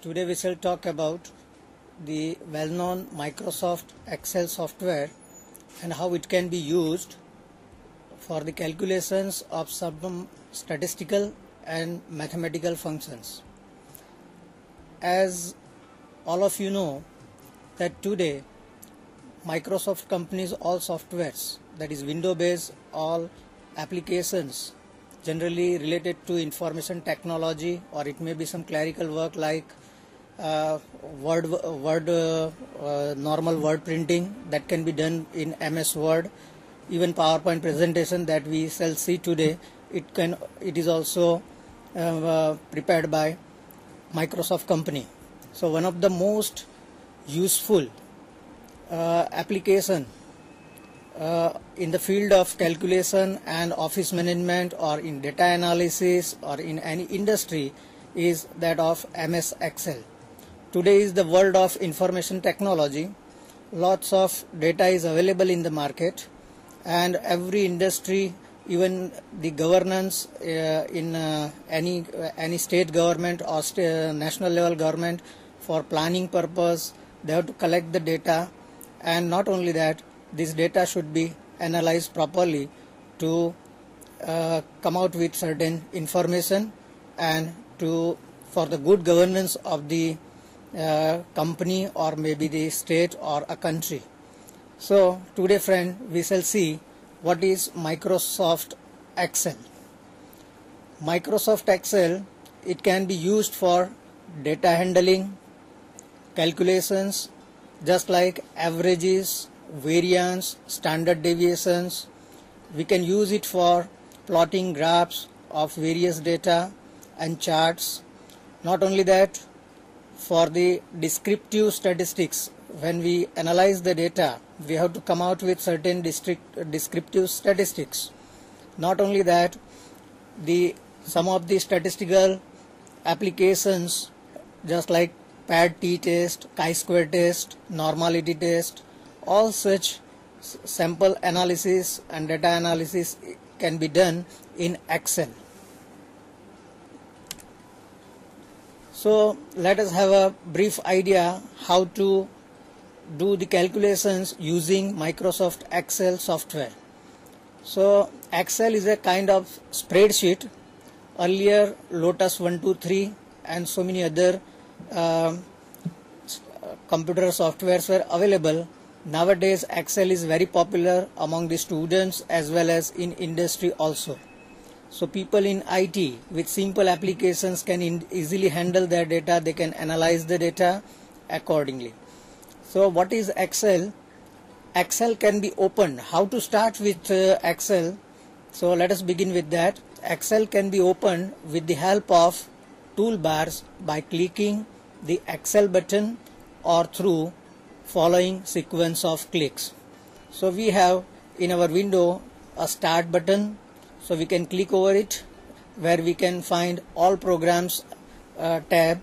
Today we shall talk about the well-known Microsoft Excel software and how it can be used for the calculations of some statistical and mathematical functions. As all of you know that today Microsoft companies all softwares, that is Windows based, all applications generally related to information technology, or it may be some clerical work like normal word printing that can be done in MS Word, even PowerPoint presentation that we shall see today, it is also prepared by Microsoft company. So one of the most useful application in the field of calculation and office management or in data analysis or in any industry is that of MS Excel. Today is the world of information technology. Lots of data is available in the market, and every industry, even the governance in any state government or national level government, for planning purpose they have to collect the data, and not only that, this data should be analyzed properly to come out with certain information and for the good governance of the company or maybe the state or a country. So today, friend, we shall see what is Microsoft Excel. Microsoft Excel, it can be used for data handling, calculations, just like averages, variance, standard deviations. We can use it for plotting graphs of various data and charts. Not only that, for the descriptive statistics, when we analyze the data, we have to come out with certain descriptive statistics. Not only that, some of the statistical applications, just like PAD t-test, chi-square test, normality test, all such sample analysis and data analysis can be done in Excel. So let us have a brief idea how to do the calculations using Microsoft Excel software. So Excel is a kind of spreadsheet. Earlier Lotus 123 and so many other computer softwares were available. Nowadays Excel is very popular among the students as well as in industry also. So people in IT with simple applications can easily handle their data. They can analyze the data accordingly. So what is Excel? Excel can be opened. How to start with Excel? So let us begin with that. Excel can be opened with the help of toolbars by clicking the Excel button or through following sequence of clicks. So we have in our window a start button. So we can click over it, where we can find all programs tab.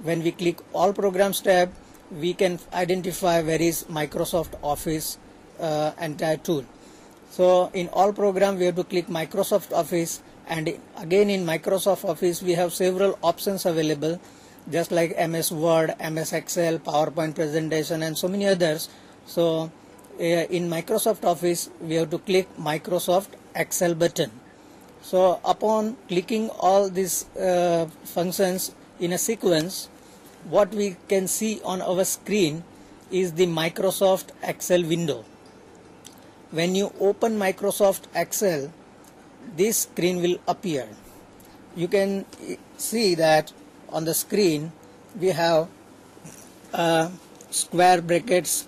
When we click all programs tab, we can identify where is Microsoft Office entire tool. So in all program we have to click Microsoft Office, and again in Microsoft Office we have several options available, just like MS Word, MS Excel, PowerPoint presentation and so many others. So in Microsoft Office we have to click Microsoft Excel button. So upon clicking all these functions in a sequence, what we can see on our screen is the Microsoft Excel window. When you open Microsoft Excel, this screen will appear. You can see that on the screen we have square brackets.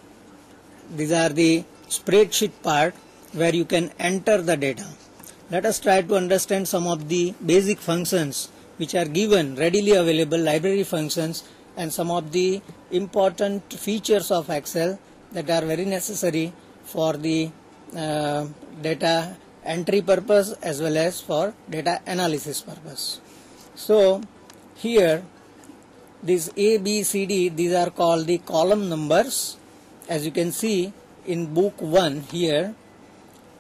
These are the spreadsheet part where you can enter the data. Let us try to understand some of the basic functions which are given, readily available library functions, and some of the important features of Excel that are very necessary for the data entry purpose as well as for data analysis purpose. So here these A, B, C, D, these are called the column numbers, as you can see in book 1 here,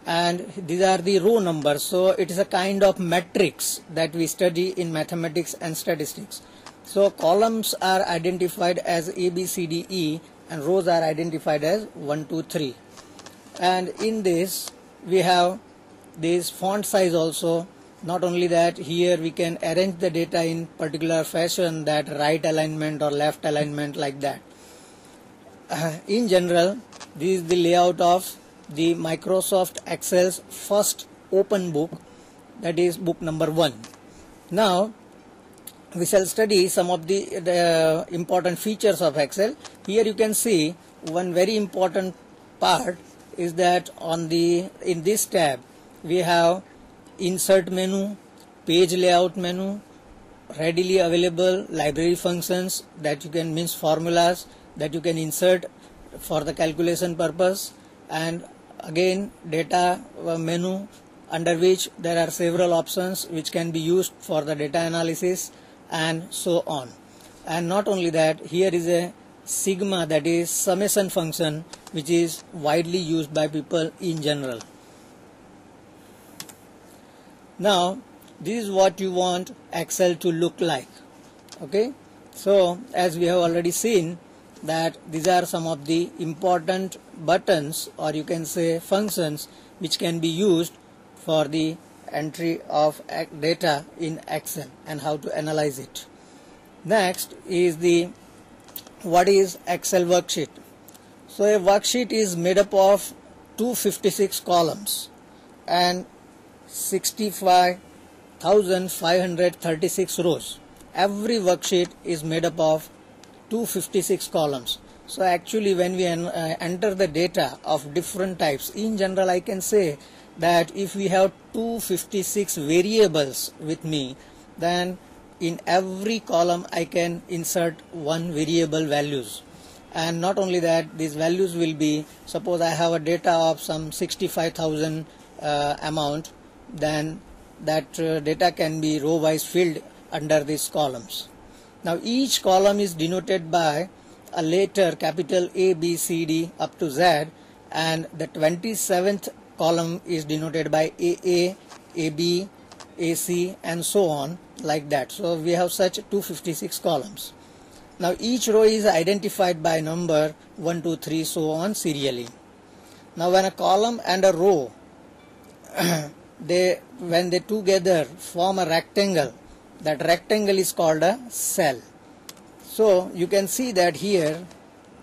and these are the row numbers. So it is a kind of matrix that we study in mathematics and statistics. So columns are identified as A, B, C, D, E, and rows are identified as 1, 2, 3. And in this we have this font size also. Not only that, here we can arrange the data in particular fashion, that right alignment or left alignment, like that. In general, this is the layout of the Microsoft Excel's first open book, that is book number 1. Now we shall study some of the important features of Excel. Here you can see one very important part is that in this tab we have insert menu, page layout menu, readily available library functions that you can, means formulas that you can insert for the calculation purpose, and again data menu, under which there are several options which can be used for the data analysis, and so on. And not only that, here is a sigma, that is summation function, which is widely used by people in general. Now this is what you want Excel to look like. Okay, so as we have already seen that these are some of the important buttons, or you can say functions, which can be used for the entry of data in Excel and how to analyze it. Next is what is Excel worksheet. So a worksheet is made up of 256 columns and 65,536 rows. Every worksheet is made up of 256 columns. So actually when we enter the data of different types, in general I can say that if we have 256 variables with me, then in every column I can insert one variable values. And not only that, these values will be, suppose I have a data of some 65,000 amount, then that data can be row wise filled under these columns. Now each column is denoted by a letter capital A, B, C, D up to Z, and the 27th column is denoted by AA, AB, AC, and so on, like that. So we have such 256 columns. Now each row is identified by number 1, 2, 3, so on serially. Now when a column and a row when they together form a rectangle, that rectangle is called a cell. So you can see that here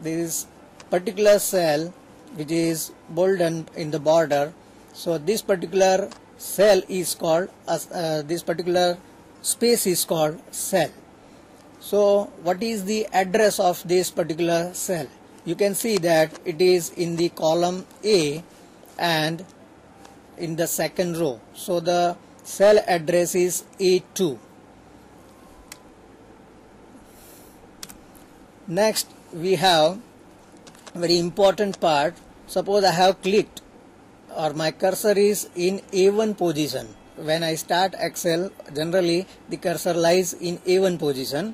this particular cell which is bolded in the border, so this particular cell is called this particular space is called cell. So what is the address of this particular cell? You can see that it is in the column A and in the second row. So the cell address is A2. Next we have a very important part. Suppose I have clicked or my cursor is in A1 position. When I start Excel, generally the cursor lies in A1 position,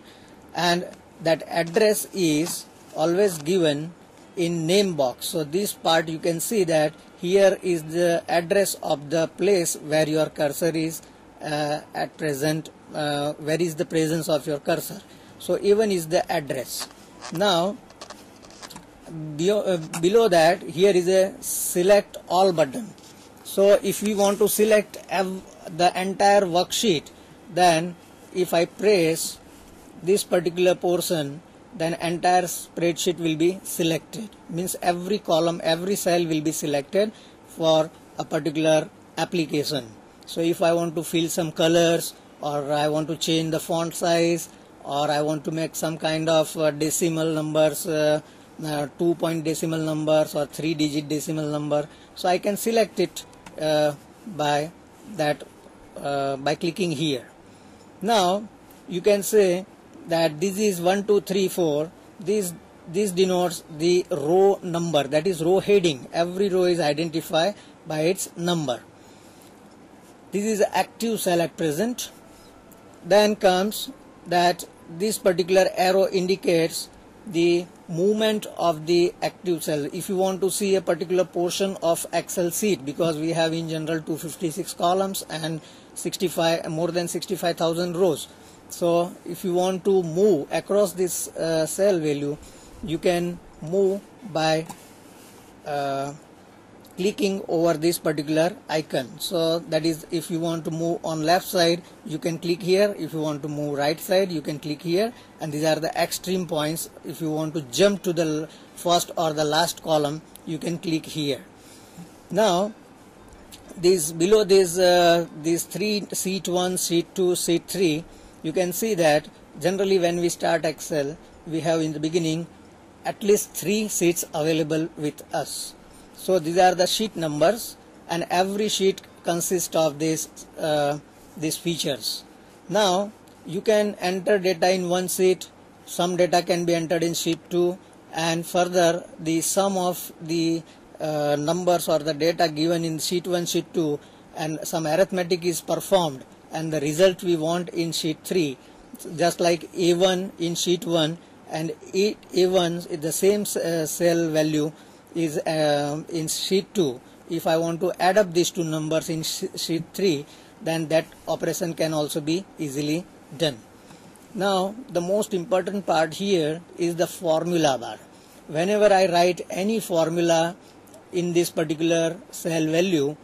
and that address is always given in name box. So this part you can see that here is the address of the place where your cursor is at present, where is the presence of your cursor. So A1 is the address. Now below that, here is a select all button. So if we want to select the entire worksheet, then if I press this particular portion, then entire spreadsheet will be selected. Means every column, every cell will be selected for a particular application. So if I want to fill some colors, or I want to change the font size, or I want to make some kind of decimal numbers, 2-point decimal numbers or 3-digit decimal number, so I can select it by clicking here. Now you can say that this is 1, 2, 3, 4. This denotes the row number, that is row heading. Every row is identified by its number. This is active cell at present. Then comes that this particular arrow indicates the movement of the active cell. If you want to see a particular portion of Excel sheet, because we have in general 256 columns and more than 65,000 rows, So if you want to move across this cell value, you can move by clicking over this particular icon. So that is, if you want to move on left side, you can click here. If you want to move right side, you can click here, and these are the extreme points. If you want to jump to the first or the last column, you can click here. Now below these three, sheet 1, sheet 2, sheet 3, you can see that generally when we start Excel, we have in the beginning at least 3 sheets available with us. So these are the sheet numbers, and every sheet consists of these features. Now you can enter data in one sheet, some data can be entered in sheet 2, and further the sum of the numbers or the data given in sheet 1, sheet 2, and some arithmetic is performed, and the result we want in sheet 3, just like A1 in sheet 1 and A1 is the same cell value is in sheet 2. If I want to add up these two numbers in sheet 3, then that operation can also be easily done. Now the most important part here is the formula bar. Whenever I write any formula in this particular cell value,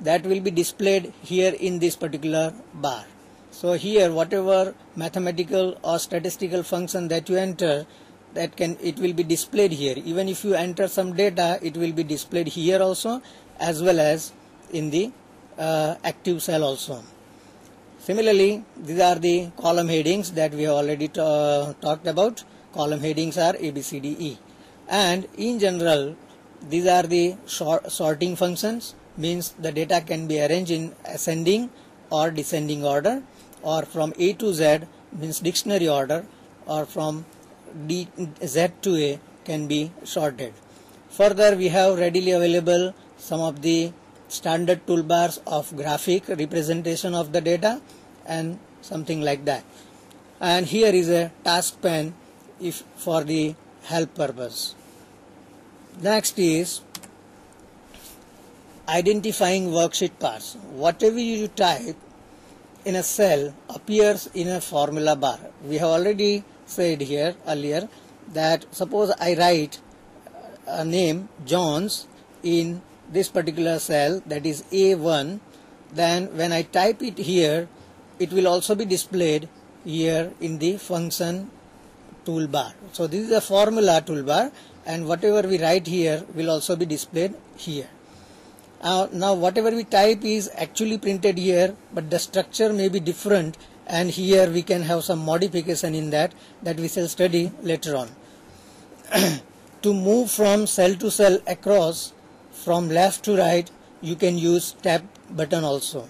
that will be displayed here in this particular bar. So here whatever mathematical or statistical function that you enter, it will be displayed here. Even if you enter some data, it will be displayed here also, as well as in the active cell also. Similarly, these are the column headings that we have already talked about. Column headings are A, B, C, D, E, and in general these are the sorting functions. Means the data can be arranged in ascending or descending order, or from A to Z means dictionary order, or from Z to A can be sorted. Further, we have readily available some of the standard toolbars of graphic representation of the data and something like that. And here is a task pane if for the help purpose. Next is identifying worksheet parts. Whatever you type in a cell appears in a formula bar. We have already said here earlier that suppose I write a name Jones in this particular cell, that is A1, then when I type it here, it will also be displayed here in the function toolbar. So this is a formula toolbar, and whatever we write here will also be displayed here. Now whatever we type is actually printed here, but the structure may be different, and here we can have some modification in that we shall study later on. To move from cell to cell across from left to right, you can use tab button also.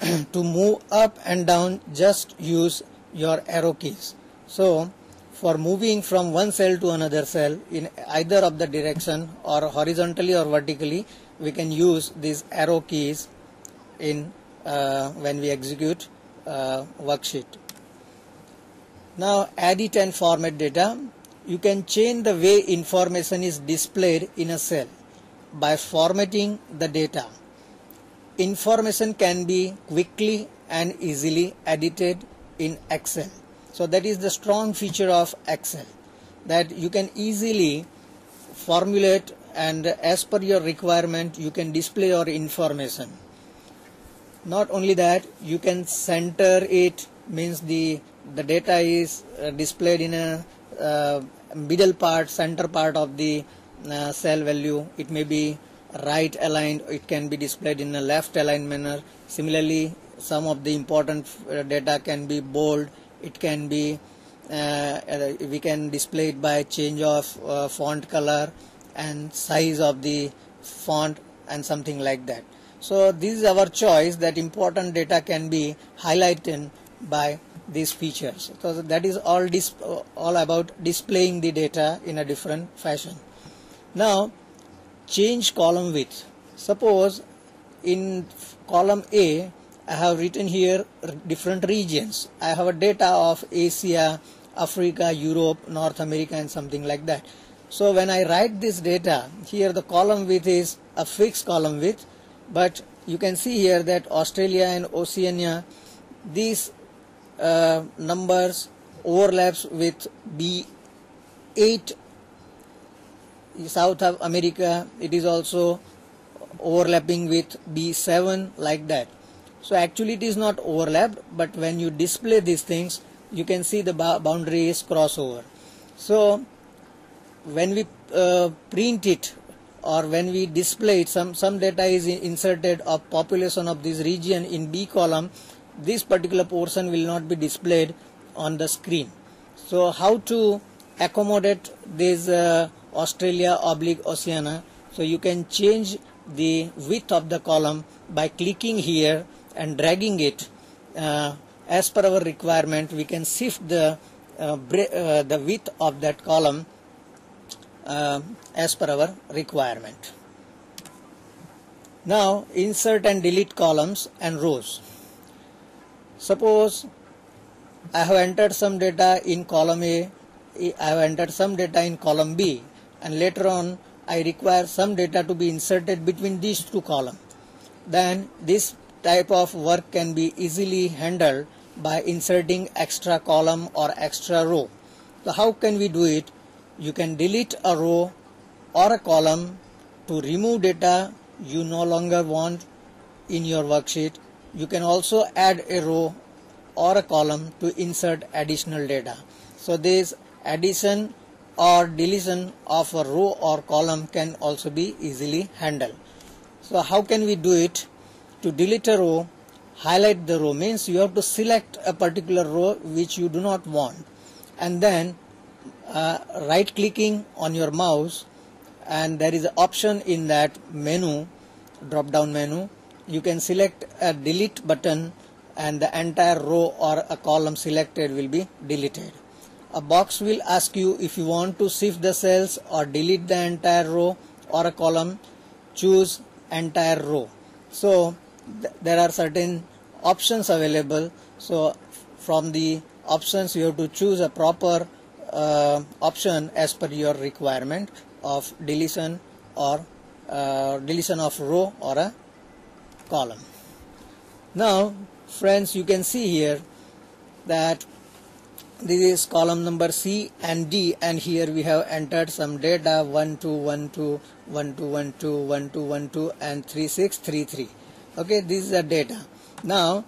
To move up and down, just use your arrow keys. So for moving from one cell to another cell in either of the direction, or horizontally or vertically, we can use these arrow keys in when we execute worksheet. Now edit and format data. You can change the way information is displayed in a cell by formatting the data. Information can be quickly and easily edited in Excel. So that is the strong feature of Excel, that you can easily formulate, and as per your requirement you can display your information. Not only that, you can center it, means the data is displayed in a middle part, center part of the cell value. It may be right aligned, it can be displayed in a left aligned manner. Similarly, some of the important data can be bold, it can be we can display it by change of font color and size of the font and something like that. So this is our choice, that important data can be highlighted by these features. So that is all about displaying the data in a different fashion. Now change column width. Suppose in column A I have written here different regions. I have a data of Asia, Africa, Europe, North America and something like that. So when I write this data, here the column width is a fixed column width, but you can see here that Australia and Oceania, these numbers overlaps with B8 South of America, it is also overlapping with B7, like that. So actually it is not overlapped, but when you display these things, you can see the boundary is crossover. So when we print it or when we display it, some data is inserted of population of this region in B column, this particular portion will not be displayed on the screen. So how to accommodate this Australia / Oceania? So you can change the width of the column by clicking here and dragging it. As per our requirement, we can shift the width of that column as per our requirement. Now insert and delete columns and rows. Suppose I have entered some data in column A, I have entered some data in column B, and later on I require some data to be inserted between these two columns. Then this type of work can be easily handled by inserting extra column or extra row. So how can we do it? You can delete a row or a column to remove data you no longer want in your worksheet. You can also add a row or a column to insert additional data. So this addition or deletion of a row or column can also be easily handled. So how can we do it? To delete a row, highlight the row, means you have to select a particular row which you do not want, and then right clicking on your mouse, and there is an option in that menu, drop down menu, you can select a delete button and the entire row or a column selected will be deleted. A box will ask you if you want to shift the cells or delete the entire row or a column. Choose entire row. So there are certain options available. So from the options you have to choose a proper option as per your requirement of deletion or deletion of row or a column. Now friends, you can see here that this is column number C and D, and here we have entered some data 1 2 1 2 1 2 1 2 1 2 1 2 and 3 6 3 3. Okay, this is the data. Now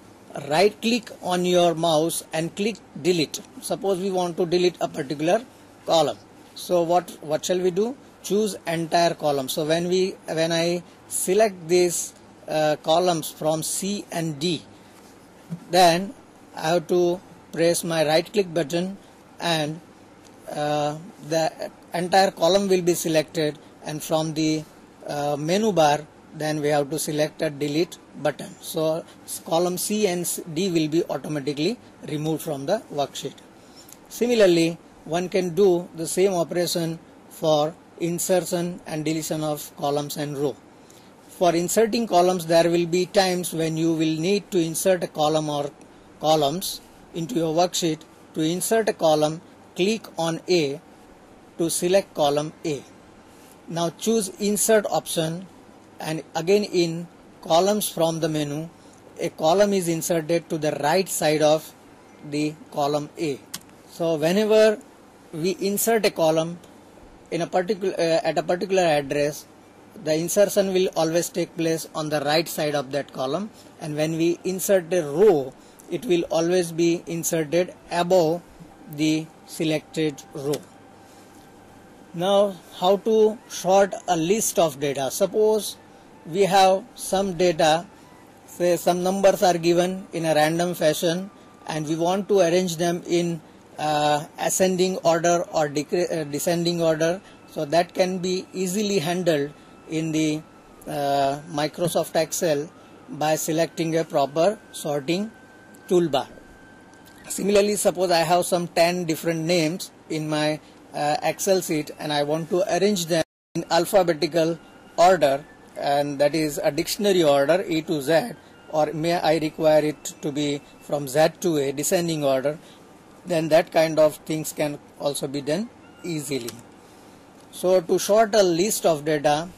right click on your mouse and click delete. Suppose we want to delete a particular column. So what shall we do? Choose entire column. So when I select these columns from C and D, then I have to press my right click button and the entire column will be selected, and from the menu bar then we have to select a delete button. So column C and D will be automatically removed from the worksheet. Similarly, one can do the same operation for insertion and deletion of columns and row. For inserting columns, there will be times when you will need to insert a column or columns into your worksheet. To insert a column, click on A to select column A. Now choose insert option, and again in columns from the menu, a column is inserted to the right side of the column A. So whenever we insert a column in a particular at a particular address, the insertion will always take place on the right side of that column, and when we insert a row, it will always be inserted above the selected row. Now how to sort a list of data? Suppose we have some data, say some numbers are given in a random fashion, and we want to arrange them in ascending order or descending order. So that can be easily handled in the Microsoft Excel by selecting a proper sorting toolbar. Similarly, suppose I have some 10 different names in my Excel sheet and I want to arrange them in alphabetical order, and that is a dictionary order A to Z, or may I require it to be from Z to A, descending order, then that kind of things can also be done easily. So to sort a list of data,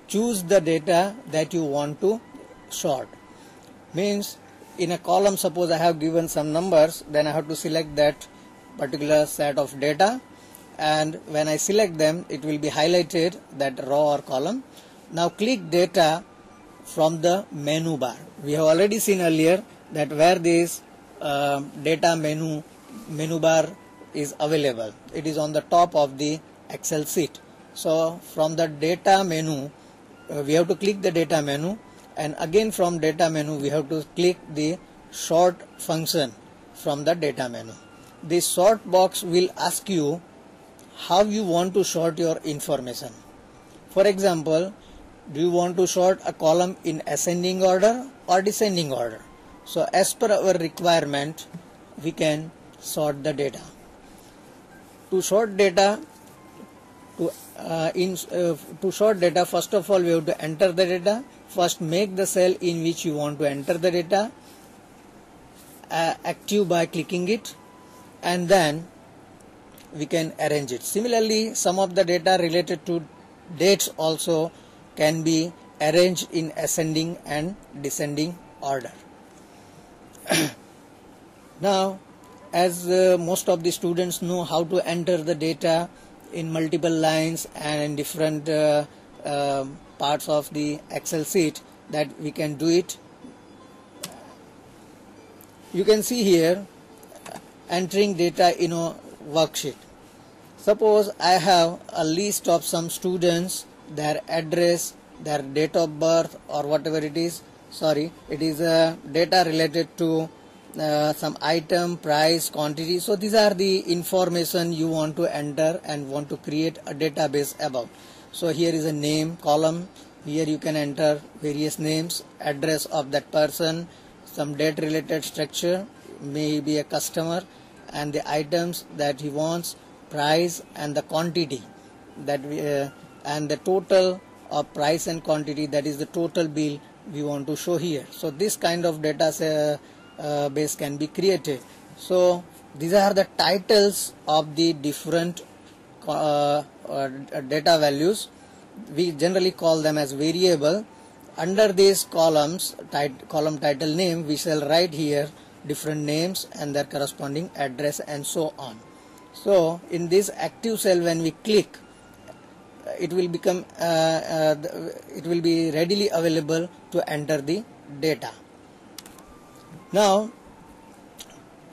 choose the data that you want to sort. Means in a column, suppose I have given some numbers, then I have to select that particular set of data, and when I select them it will be highlighted, that row or column. Now click data from the menu bar. We have already seen earlier that where this data menu bar is available, it is on the top of the Excel sheet. So from the data menu we have to click the data menu, and again from data menu we have to click the sort function from the data menu. This sort box will ask you how you want to sort your information. For example, do you want to sort a column in ascending order or descending order? So as per our requirement we can sort the data. To sort data, to sort data, first of all we have to enter the data. First make the cell in which you want to enter the data active by clicking it, and then we can arrange it. Similarly, some of the data related to dates also can be arranged in ascending and descending order. Now, as most of the students know how to enter the data in multiple lines and in different parts of the Excel sheet, that we can do it. You can see here entering data in a worksheet. Suppose I have a list of some students, their address, their date of birth, or whatever it is. Sorry, it is data related to some item, price, quantity. So these are the information you want to enter and want to create a database about. So here is a name column. Here you can enter various names, address of that person, some date related structure, maybe a customer, and the items that he wants, price and the quantity that we, and the total of price and quantity, that is the total bill we want to show here. So this kind of data base can be created. So these are the titles of the different data values. We generally call them as variable. Under these columns, column title name, we shall write here different names and their corresponding address and so on. So in this active cell, when we click, it will become it will be readily available to enter the data. Now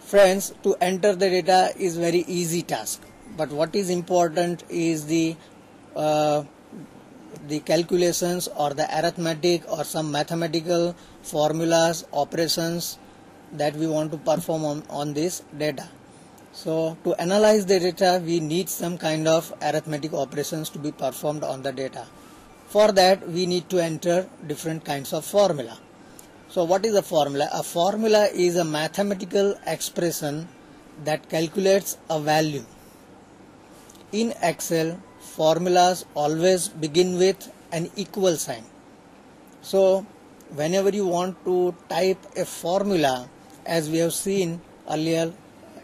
friends, to enter the data is very easy task, but what is important is the calculations or the arithmetic or some mathematical formulas, operations that we want to perform on this data. So to analyze the data, we need some kind of arithmetic operations to be performed on the data. For that we need to enter different kinds of formula. So what is a formula? A formula is a mathematical expression that calculates a value. In Excel, formulas always begin with an equal sign. So whenever you want to type a formula, as we have seen earlier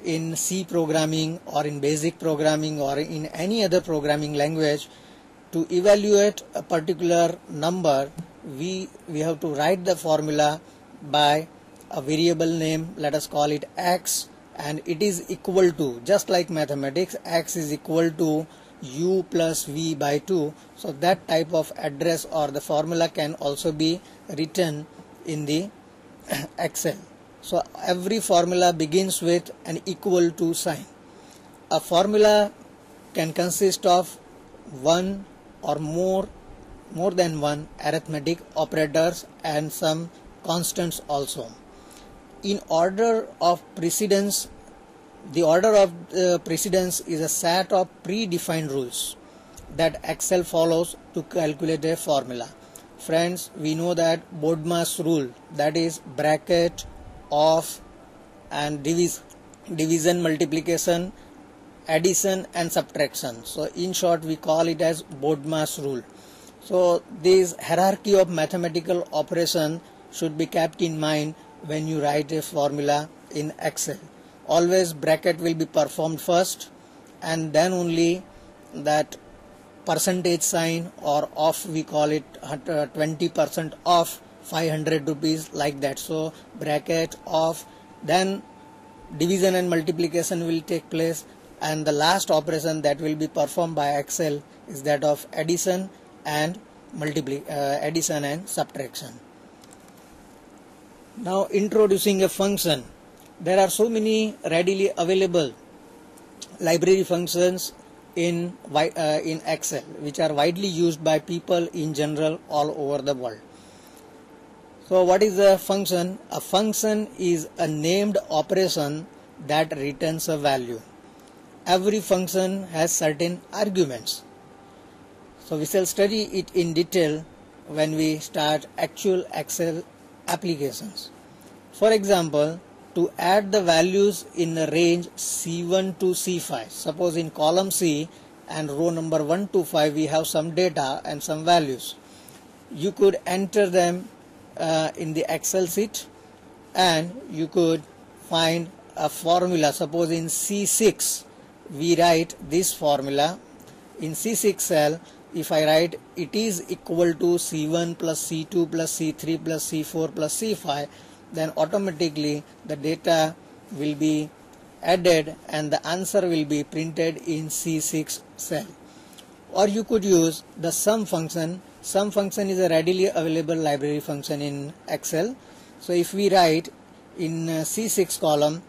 in C programming or in basic programming or in any other programming language, to evaluate a particular number, we have to write the formula by a variable name, let us call it x, and it is equal to, just like mathematics, x is equal to u plus v by 2. So that type of address or the formula can also be written in the Excel. So every formula begins with an equal to sign. A formula can consist of one or more than one arithmetic operators and some constants also. In order of precedence, the order of precedence is a set of predefined rules that Excel follows to calculate a formula. Friends, we know that BODMAS rule, that is bracket, off, and division, multiplication, addition and subtraction. So in short we call it as BODMAS rule. So this hierarchy of mathematical operation should be kept in mind when you write a formula in Excel. Always bracket will be performed first, and then only that percentage sign or off, we call it 20% off 500 rupees, like that. So bracket of, then division and multiplication will take place, and the last operation that will be performed by Excel is that of addition and addition and subtraction. Now introducing a function. There are so many readily available library functions in Excel which are widely used by people in general all over the world. So what is a function? A function is a named operation that returns a value. Every function has certain arguments. So we shall study it in detail when we start actual Excel applications. For example, to add the values in the range C1 to C5, suppose in column C and row number 1 to 5 we have some data and some values. You could enter them in the Excel sheet, and you could find a formula. Suppose in C6 we write this formula. In C6 cell, if I write it is equal to C1 plus C2 plus C3 plus C4 plus C5, then automatically the data will be added and the answer will be printed in C6 cell. Or you could use the sum function. Sum function is a readily available library function in Excel. So if we write in C6 column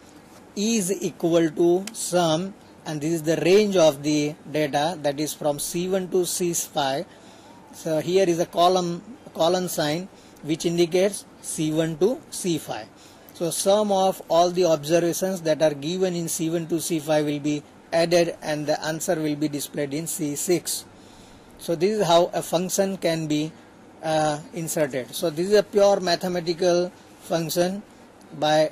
is equal to sum, and this is the range of the data, that is from C1 to C5. So here is a column sign which indicates C1 to C5. So sum of all the observations that are given in C1 to C5 will be added and the answer will be displayed in C6. So this is how a function can be inserted. So this is a pure mathematical function. By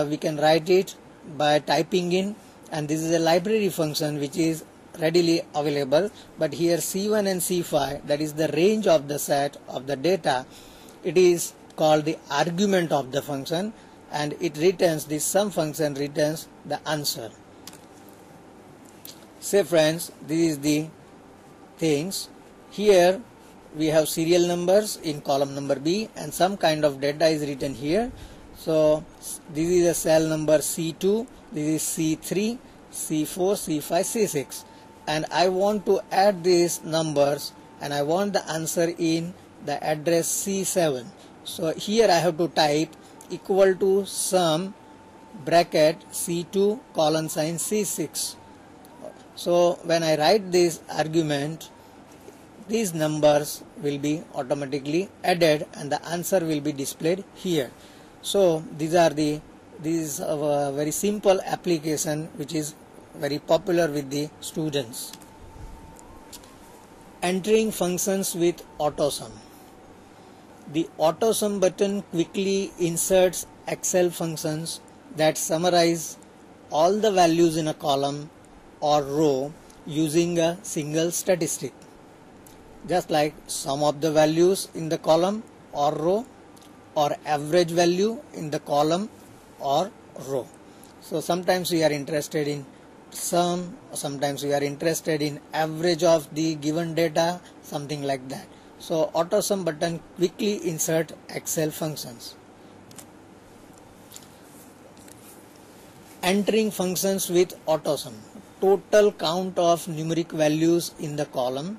we can write it by typing in, and this is a library function which is readily available. But here C1 and C5, that is the range of the set of the data, it is called the argument of the function, and it returns, this sum function returns the answer. Say friends, this is the things. Here we have serial numbers in column number B and some kind of data is written here. So this is a cell number C2, this is C3, C4, C5, C6, and I want to add these numbers and I want the answer in the address C7. So here I have to type equal to sum bracket C2 colon sign C6. So when I write this argument, these numbers will be automatically added and the answer will be displayed here. So this is a very simple application which is very popular with the students. Entering functions with AutoSum. The AutoSum button quickly inserts Excel functions that summarize all the values in a column or row using a single statistic, just like sum of the values in the column or row, or average value in the column or row. So sometimes we are interested in sum, sometimes we are interested in average of the given data, something like that. So AutoSum button quickly insert Excel functions. Entering functions with AutoSum. Total count of numeric values in the column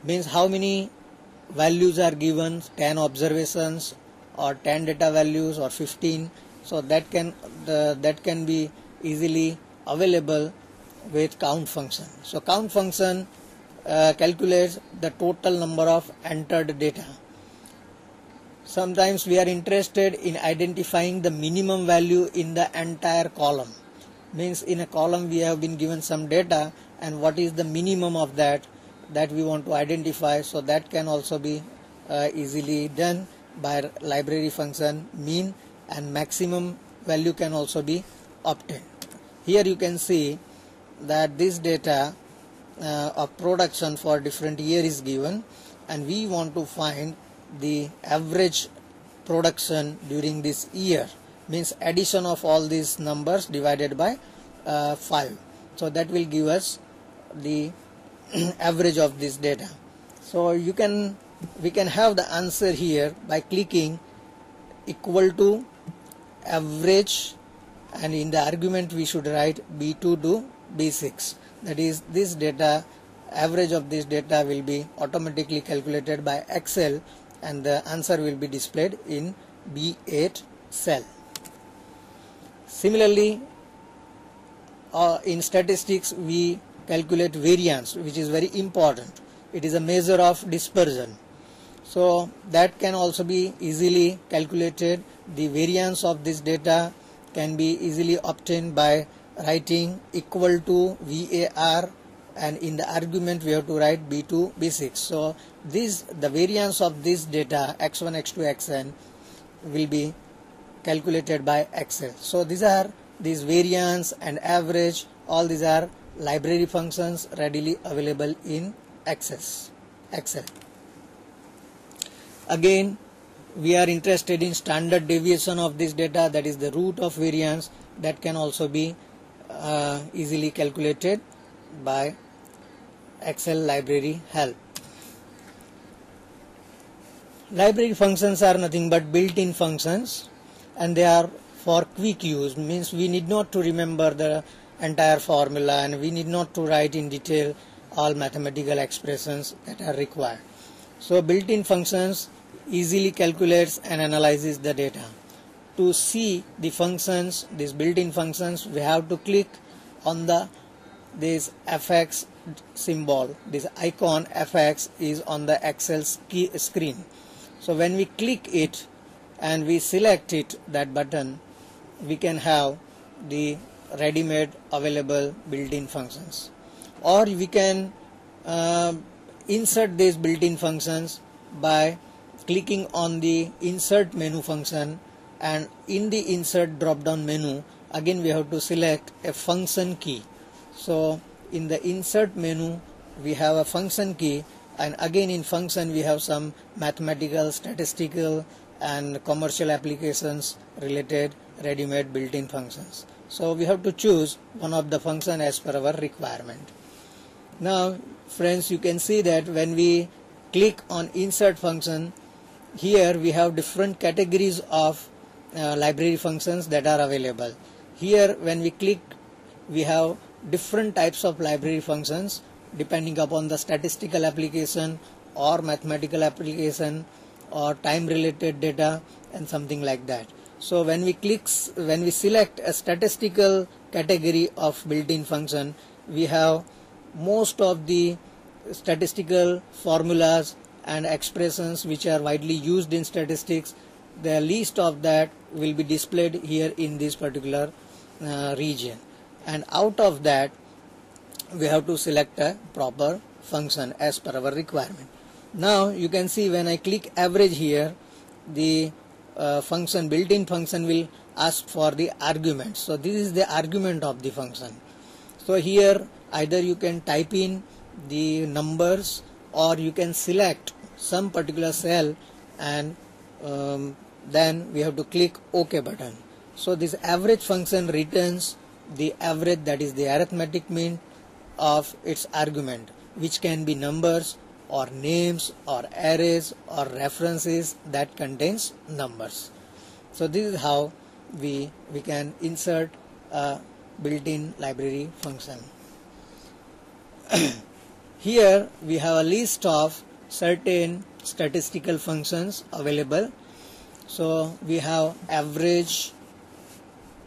means how many values are given, 10 observations or 10 data values or 15. So that can be easily available with count function. So count function calculates the total number of entered data. Sometimes we are interested in identifying the minimum value in the entire column. Means in a column we have been given some data and what is the minimum of that we want to identify. So that can also be easily done by library function mean, and maximum value can also be obtained. Here you can see that this data of production for different year is given and we want to find the average production during this year, means addition of all these numbers divided by 5. So that will give us the average of this data. So you can we can have the answer here by clicking equal to average, and in the argument we should write B2 to B6. That is, this data, average of this data will be automatically calculated by Excel, and the answer will be displayed in B8 cell. Similarly, in statistics we calculate variance, which is very important. It is a measure of dispersion. So that can also be easily calculated. The variance of this data can be easily obtained by writing equal to VAR, and in the argument we have to write B2, B6. So the variance of this data x1, x2, xn will be calculated by Excel. So these variance and average, all these are library functions readily available in Excel. Again, we are interested in standard deviation of this data, that is the root of variance, that can also be easily calculated by Excel library help. Library functions are nothing but built-in functions, and they are for quick use, means we need not to remember the entire formula, and we need not to write in detail all mathematical expressions that are required. So built-in functions easily calculates and analyzes the data. To see the functions, these built-in functions, we have to click on this fx symbol. This icon fx is on the Excel screen. So when we click it and we select it, that button, we can have the ready-made available built-in functions, or we can insert these built-in functions by clicking on the insert menu function, and in the insert drop down menu again we have to select a function key. So in the insert menu we have a function key, and again in function we have some mathematical, statistical and commercial applications related ready-made built-in functions. So we have to choose one of the function as per our requirement. Now friends, you can see that when we click on insert function, here we have different categories of library functions that are available. Here when we click, we have different types of library functions depending upon the statistical application or mathematical application or time related data and something like that. So when we select a statistical category of built-in function, we have most of the statistical formulas and expressions which are widely used in statistics. The list of that will be displayed here in this particular region, and out of that we have to select a proper function as per our requirement. Now you can see when I click average here, the function, built-in function, will ask for the argument. So this is the argument of the function. So here either you can type in the numbers or you can select some particular cell, and then we have to click OK button. So this average function returns the average, that is the arithmetic mean of its argument, which can be numbers or names or arrays or references that contains numbers. So this is how we can insert a built-in library function. Here we have a list of certain statistical functions available. So we have average,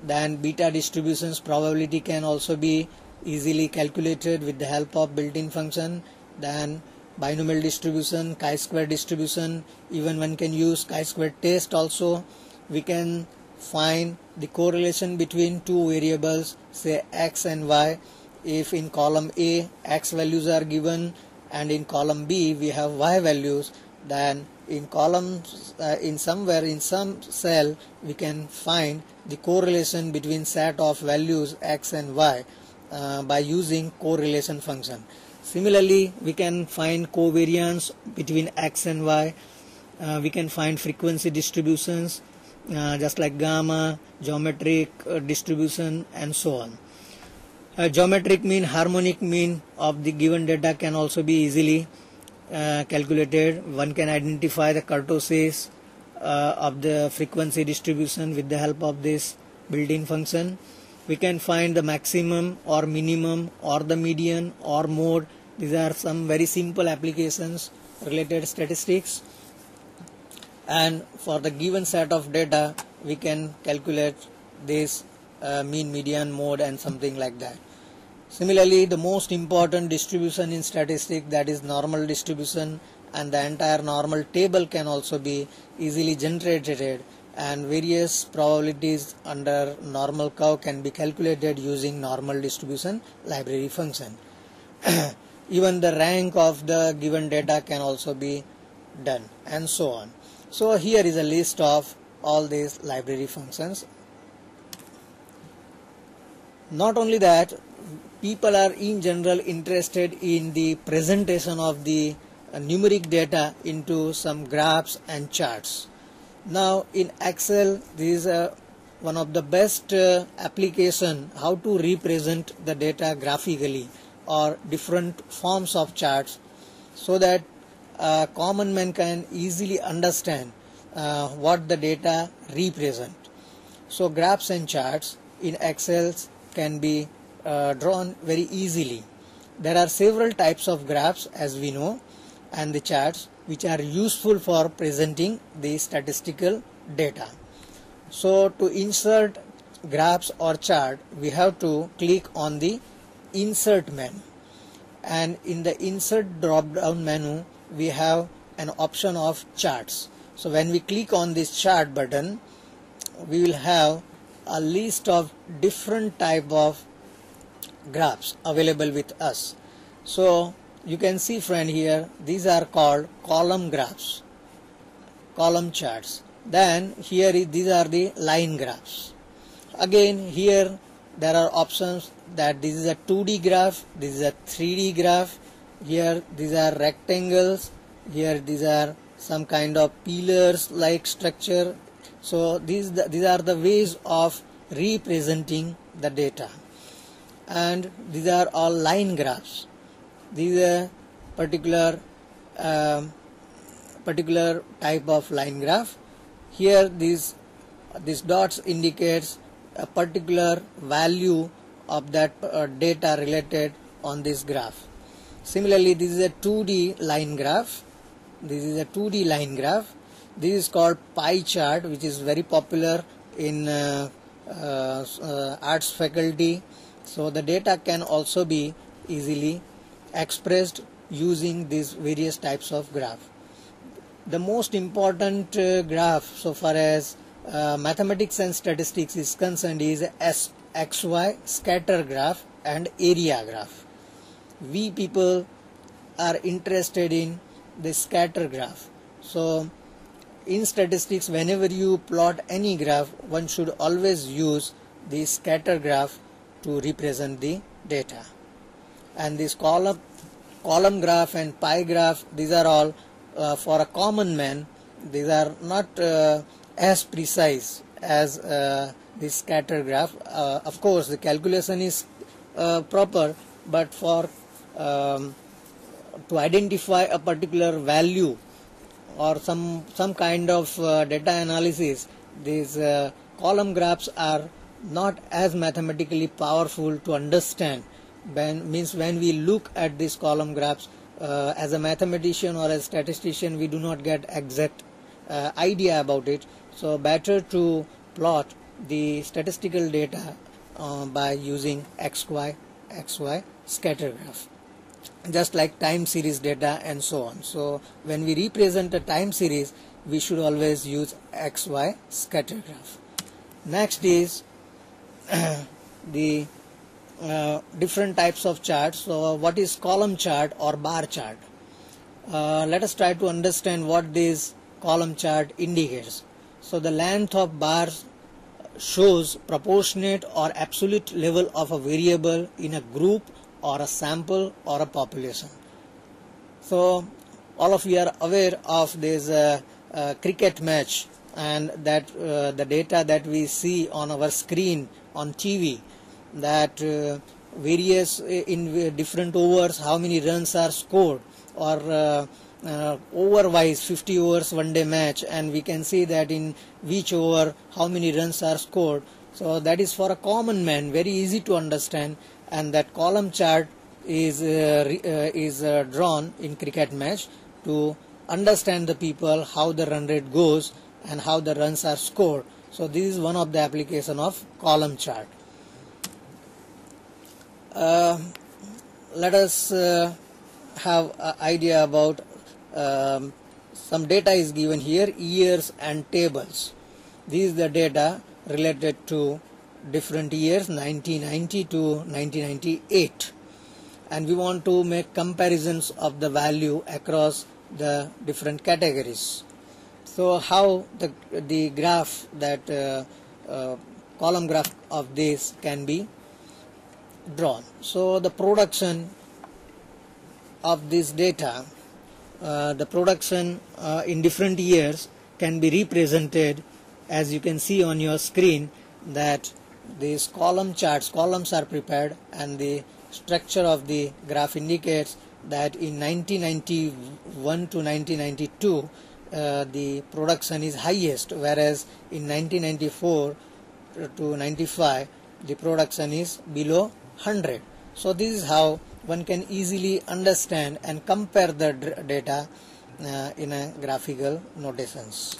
then beta distributions, probability can also be easily calculated with the help of built-in function, then binomial distribution, chi-square distribution, even one can use chi-square test also. We can find the correlation between two variables, say x and y. If in column A x values are given and in column B we have y values, then in columns in some cell we can find the correlation between set of values x and y by using correlation function. Similarly, we can find covariance between x and y. We can find frequency distributions just like gamma, geometric distribution and so on. Geometric mean, harmonic mean of the given data can also be easily calculated. One can identify the kurtosis of the frequency distribution with the help of this built-in function. We can find the maximum or minimum or the median or mode. These are some very simple applications related statistics. And for the given set of data, we can calculate this mean, median, mode, and something like that. Similarly, the most important distribution in statistics, that is normal distribution, and the entire normal table can also be easily generated, and various probabilities under normal curve can be calculated using normal distribution library function. Even the rank of the given data can also be done, and so on. So here is a list of all these library functions. Not only that, people are in general interested in the presentation of the numeric data into some graphs and charts. Now in Excel, this is one of the best application how to represent the data graphically or different forms of charts, so that common man can easily understand what the data represent. So graphs and charts in Excel can be drawn very easily. There are several types of graphs, as we know, and the charts which are useful for presenting the statistical data. So to insert graphs or chart, we have to click on the insert menu, and in the insert drop down menu we have an option of charts. So when we click on this chart button, we will have a list of different type of graphs available with us. So you can see, friend, here these are called column graphs, column charts. Then here these are the line graphs. Again here there are options that this is a 2D graph, this is a 3D graph. Here these are rectangles, here these are some kind of pillars like structure. So these are the ways of representing the data. And these are all line graphs. These are particular type of line graph. Here these dots indicates a particular value of that data related on this graph. Similarly, this is a 2D line graph. This is a 2D line graph. This is called pie chart, which is very popular in arts faculty. So the data can also be easily expressed using these various types of graph. The most important graph so far as mathematics and statistics is concerned is XY scatter graph and area graph. We people are interested in the scatter graph. So in statistics, whenever you plot any graph, one should always use the scatter graph to represent the data. And this column graph and pie graph, these are all for a common man. These are not as precise as this scatter graph. Of course the calculation is proper, but for to identify a particular value or some kind of data analysis, these column graphs are not as mathematically powerful to understand. When we look at these column graphs, as a mathematician or a statistician, we do not get exact idea about it. So better to plot the statistical data by using XY scatter graph, just like time series data and so on. So when we represent a time series, we should always use XY scatter graph. Next is the different types of charts. So what is column chart or bar chart? Let us try to understand what this column chart indicates. So the length of bars shows proportionate or absolute level of a variable in a group or a sample or a population. So all of you are aware of this cricket match, and that the data that we see on our screen on TV, that various in different overs how many runs are scored, or over-wise 50 overs one day match, and we can see that in which over how many runs are scored. So that is for a common man very easy to understand, and that column chart is drawn in cricket match to understand the people how the run rate goes and how the runs are scored. So this is one of the application of column chart. Let us have an idea about some data is given here, years and tables. This is the data related to different years 1990 to 1998, and we want to make comparisons of the value across the different categories. So how the graph, that column graph of this can be drawn. So the production of this data, the production in different years can be represented, as you can see on your screen, that these column charts, columns are prepared, and the structure of the graph indicates that in 1991 to 1992 the production is highest, whereas in 1994 to 95 the production is below 100. So this is how one can easily understand and compare the data in a graphical notations.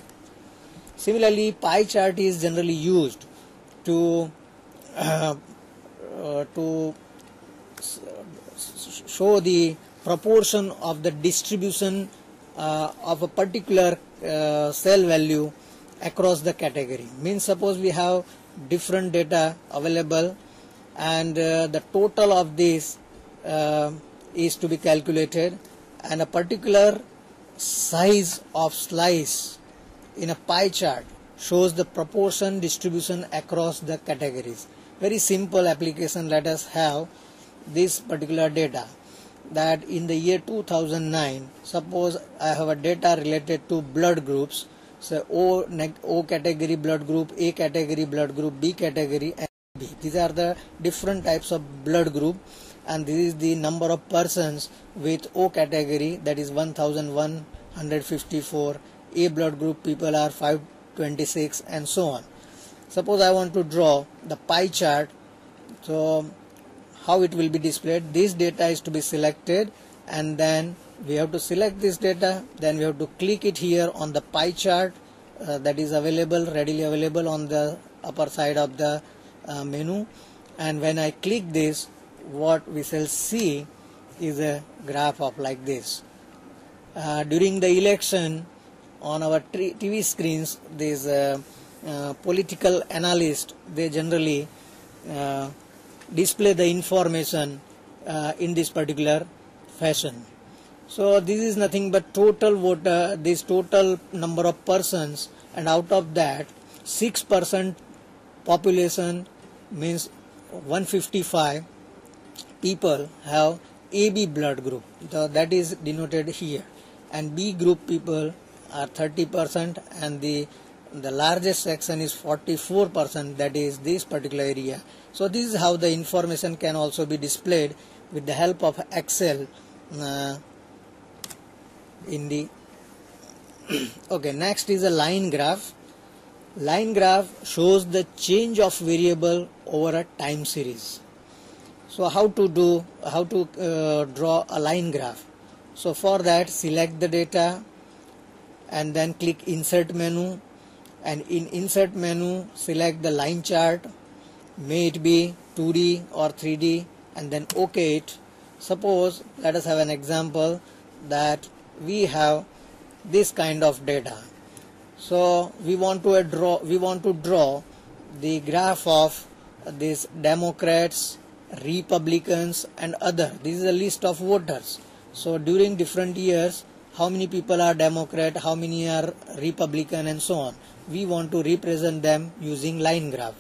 Similarly, pie chart is generally used to show the proportion of the distribution of a particular cell value across the category. Means suppose we have different data available, and the total of this is to be calculated, and a particular size of slice in a pie chart shows the proportion distribution across the categories. Very simple application. Let us have this particular data, that in the year 2009, suppose I have a data related to blood groups. So O category blood group, A category blood group, B category, and B. These are the different types of blood group, and this is the number of persons with O category, that is 1154. A blood group people are 526, and so on. Suppose I want to draw the pie chart. So how it will be displayed? This data is to be selected, and then we have to select this data, then we have to click it here on the pie chart that is available, readily available on the upper side of the menu, and when I click this, what we shall see is a graph of like this. During the election, on our TV screens, these political analysts, they generally display the information in this particular fashion. So this is nothing but total voter, this total number of persons, and out of that 6% population, means 155 people have AB blood group, that is denoted here, and B group people are 30%, and the largest section is 44%, that is this particular area. So this is how the information can also be displayed with the help of Excel in the okay. Next is a line graph. Line graph shows the change of variable over a time series. So how to draw a line graph? So for that, select the data and then click insert menu, and in insert menu select the line chart, may it be 2D or 3D, and then OK it. Suppose let us have an example that we have this kind of data. So we want to draw the graph of these Democrats, Republicans, and other. This is a list of voters. So during different years, how many people are Democrat, how many are Republican, and so on. We want to represent them using line graph.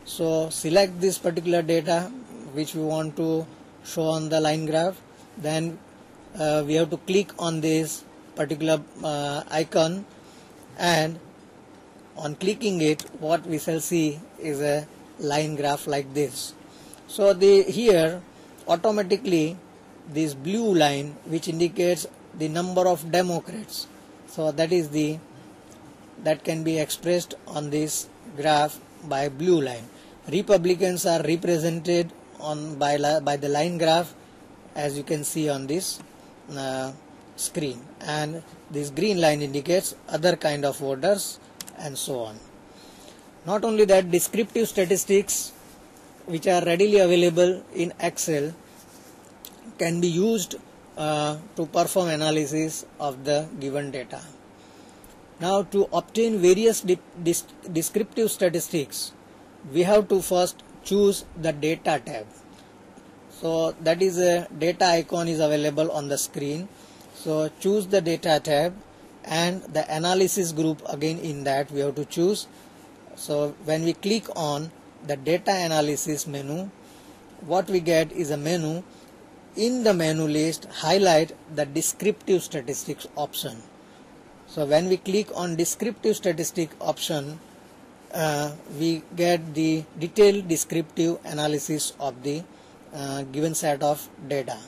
So select this particular data which we want to show on the line graph. Then we have to click on this particular icon, and on clicking it, what we shall see is a line graph like this. So here automatically this blue line, which indicates the number of Democrats. So that can be expressed on this graph by blue line. Republicans are represented by the line graph, as you can see on this screen, and this green line indicates other kind of voters, and so on. Not only that, descriptive statistics which are readily available in Excel can be used to perform analysis of the given data. Now, to obtain various descriptive statistics, we have to first choose the data tab. So that is a data icon is available on the screen. So choose the data tab, and the analysis group, again in that we have to choose. So when we click on the data analysis menu, what we get is a menu. In the menu list, highlight the descriptive statistics option. So when we click on descriptive statistic option, we get the detailed descriptive analysis of the given set of data.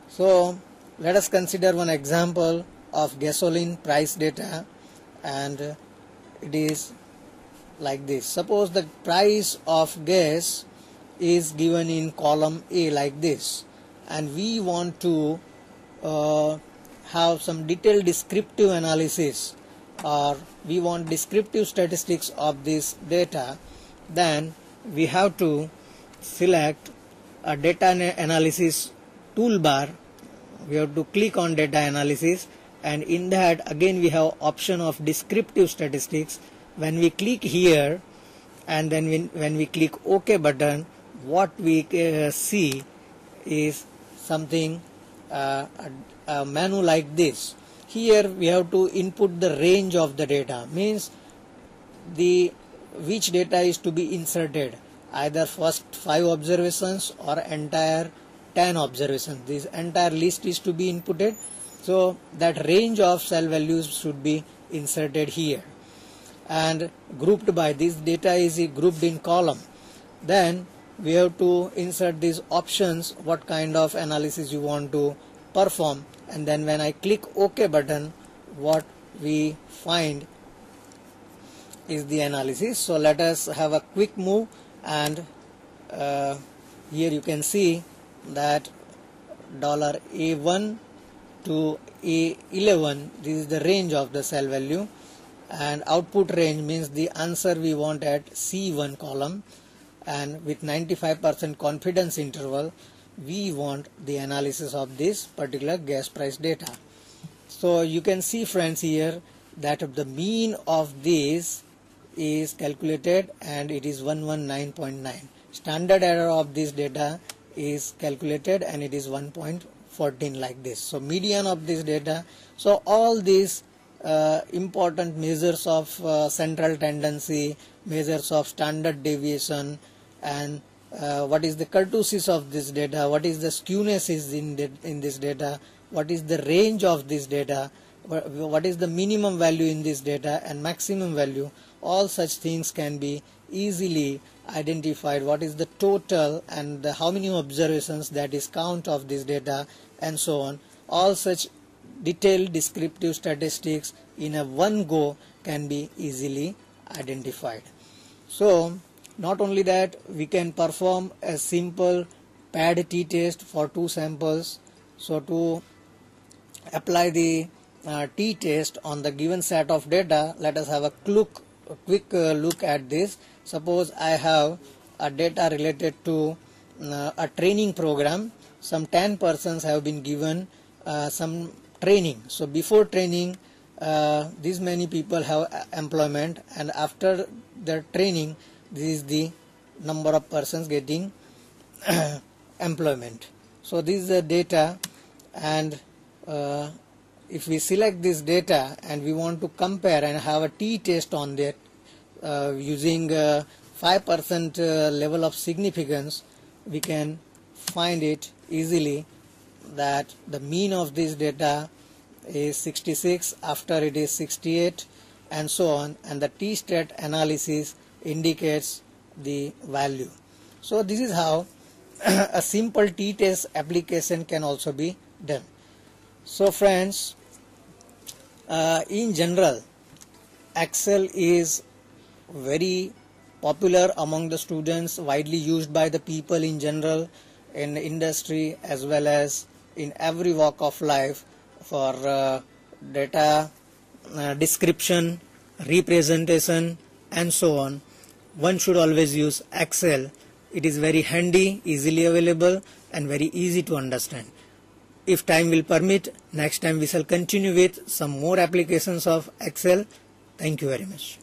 So let us consider one example of gasoline price data, and it is like this. Suppose the price of gas is given in column A like this, and we want to have some detailed descriptive analysis, or we want descriptive statistics of this data. Then we have to select a data analysis toolbar. We have to click on data analysis, and in that again we have option of descriptive statistics. When we click here, and then when we click OK button, what we see is something a menu like this. Here we have to input the range of the data, means which data is to be inserted, either first 5 observations or entire 10 observations. This entire list is to be inputted, so that range of cell values should be inserted here, and grouped by this data is grouped in column. Then we have to insert these options, what kind of analysis you want to perform, and then when I click OK button, what we find is the analysis. So let us have a quick move, and here you can see that $A1 to A11, this is the range of the cell value, and output range means the answer we want at C1 column, and with 95% confidence interval we want the analysis of this particular gas price data. So you can see, friends, here that the mean of this is calculated, and it is 119.9. Standard error of this data is calculated, and it is 1.14 like this. So median of this data. So all these important measures of central tendency, measures of standard deviation, and what is the kurtosis of this data, what is the skewness is in this data, what is the range of this data, what is the minimum value in this data and maximum value. All such things can be easily identified. What is the total and how many observations, that is count of this data, and so on. All such detailed descriptive statistics in a one go can be easily identified. So not only that, we can perform a simple pad t-test for 2 samples. So to apply the t-test on the given set of data, let us have a quick look at this. Suppose I have a data related to a training program. Some 10 persons have been given some training. So before training, these many people have employment, and after the training, this is the number of persons getting employment. So this is the data, and if we select this data and we want to compare and have a t-test on that using 5% level of significance, we can find it easily that the mean of this data is 66, after it is 68, and so on, and the t-stat analysis indicates the value. So this is how a simple t-test application can also be done. So friends, in general, Excel is very popular among the students, widely used by the people in general, in the industry as well as in every walk of life for data description, representation and so on. One should always use Excel. It is very handy, easily available and very easy to understand. If time will permit, next time we shall continue with some more applications of Excel. Thank you very much.